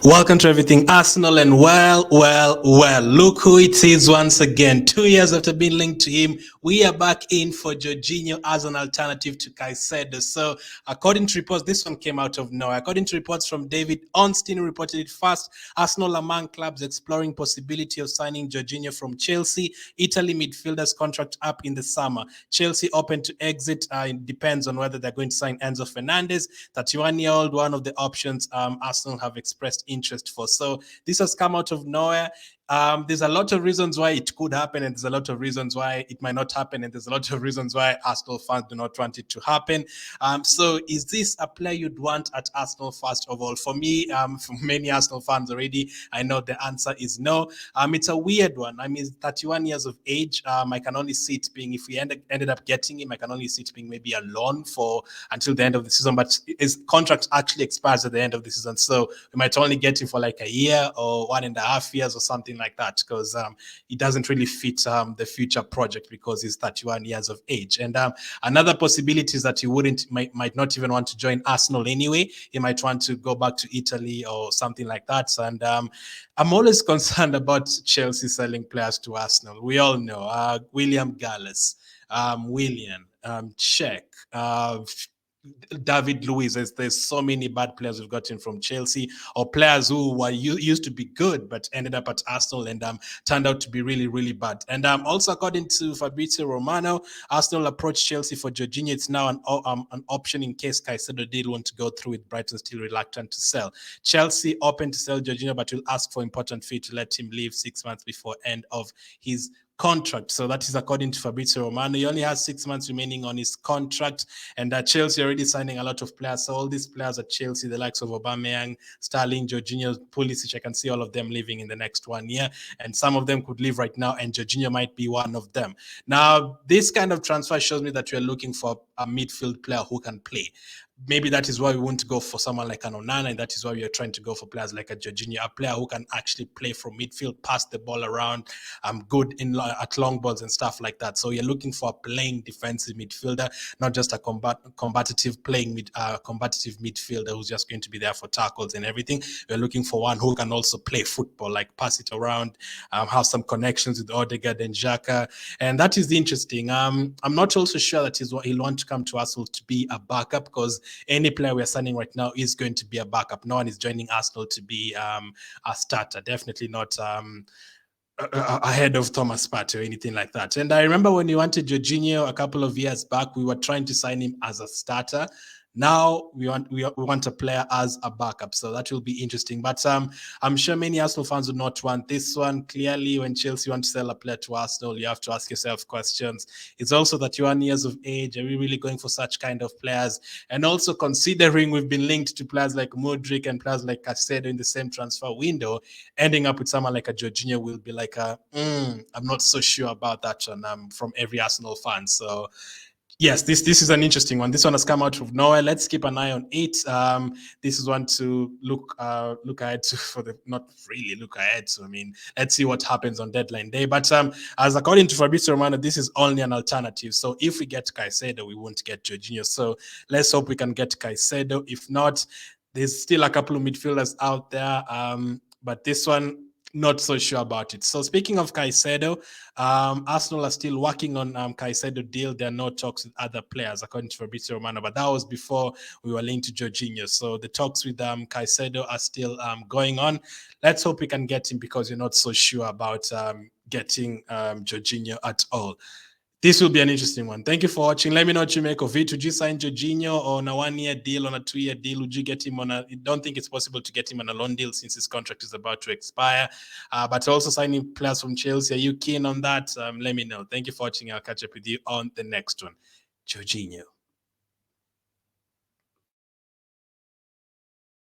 Welcome to Everything Arsenal, and well, look who it is once again. 2 years after being linked to him, we are back in for Jorginho as an alternative to Caicedo. So, according to reports, this one came out of nowhere. According to reports from David Ornstein, who reported it first, Arsenal among clubs exploring possibility of signing Jorginho from Chelsea. Italy midfielder's contract up in the summer. Chelsea open to exit. It depends on whether they're going to sign Enzo Fernandez, 31-year-old, one of the options Arsenal have expressed interest for. So this has come out of nowhere. There's a lot of reasons why it could happen, and there's a lot of reasons why it might not happen, and there's a lot of reasons why Arsenal fans do not want it to happen. So is this a player you'd want at Arsenal, first of all? For me, for many Arsenal fans already, I know the answer is no. It's a weird one. I mean, 31 years of age. I can only see it being, if we ended up getting him, I can only see it being maybe a loan for until the end of the season, but his contract actually expires at the end of the season. So we might only get him for like a year or 1.5 years or something like that, because it doesn't really fit the future project because he's 31 years of age. And another possibility is that he might not even want to join Arsenal anyway. He might want to go back to Italy or something like that. And I'm always concerned about Chelsea selling players to Arsenal. We all know William Gallas, Willian, Czech, David Luiz. There's so many bad players we've gotten from Chelsea, or players who were used to be good but ended up at Arsenal and turned out to be really, really bad. And also, according to Fabrizio Romano, Arsenal approached Chelsea for Jorginho. It's now an option in case Caicedo did want to go through with Brighton, still reluctant to sell. Chelsea open to sell Jorginho, but will ask for important fee to let him leave 6 months before end of his contract. So that is according to Fabrizio Romano. He only has 6 months remaining on his contract, and Chelsea already signing a lot of players. So all these players at Chelsea, the likes of Aubameyang, Sterling, Jorginho, Pulisic, I can see all of them leaving in the next 1 year, and some of them could leave right now, and Jorginho might be one of them. Now, this kind of transfer shows me that we're looking for a midfield player who can play. Maybe that is why we want to go for someone like an Onana, and that is why we are trying to go for players like a Jorginho, a player who can actually play from midfield, pass the ball around, good at long balls and stuff like that. So you're looking for a playing defensive midfielder, not just a combative midfielder who's just going to be there for tackles and everything. We're looking for one who can also play football, like pass it around, have some connections with Odegaard and Xhaka, and that is interesting. I'm not also sure that he'll want to come to Arsenal to be a backup, because any player we're signing right now is going to be a backup. No one is joining Arsenal to be a starter. Definitely not ahead of Thomas Partey or anything like that. And I remember when we wanted Jorginho a couple of years back, we were trying to sign him as a starter. Now we want a player as a backup, so that will be interesting. But I'm sure many Arsenal fans would not want this one. Clearly, when Chelsea want to sell a player to Arsenal, you have to ask yourself questions. It's also 31 years of age. Are we really going for such kind of players? And also considering we've been linked to players like Modric and players like Caicedo in the same transfer window, ending up with someone like a Jorginho will be like I'm not so sure about that one from every Arsenal fan. So yes, this is an interesting one. This one has come out of nowhere. Let's keep an eye on it. This is one to look ahead to, not really look ahead. So I mean, let's see what happens on deadline day. But as according to Fabrizio Romano, this is only an alternative. So if we get Caicedo, we won't get Jorginho. So let's hope we can get Caicedo. If not, there's still a couple of midfielders out there. But this one, not so sure about it. So speaking of Caicedo, Arsenal are still working on Caicedo deal. There are no talks with other players, according to Fabrizio Romano, but that was before we were linked to Jorginho. So the talks with Caicedo are still going on. Let's hope we can get him, because you're not so sure about getting Jorginho at all. This will be an interesting one. Thank you for watching. Let me know what you make of it. Would you sign Jorginho on a 1-year deal, on a 2-year deal? Would you get him on I don't think it's possible to get him on a loan deal since his contract is about to expire. But also signing players from Chelsea. Are you keen on that? Let me know. Thank you for watching. I'll catch up with you on the next one. Jorginho.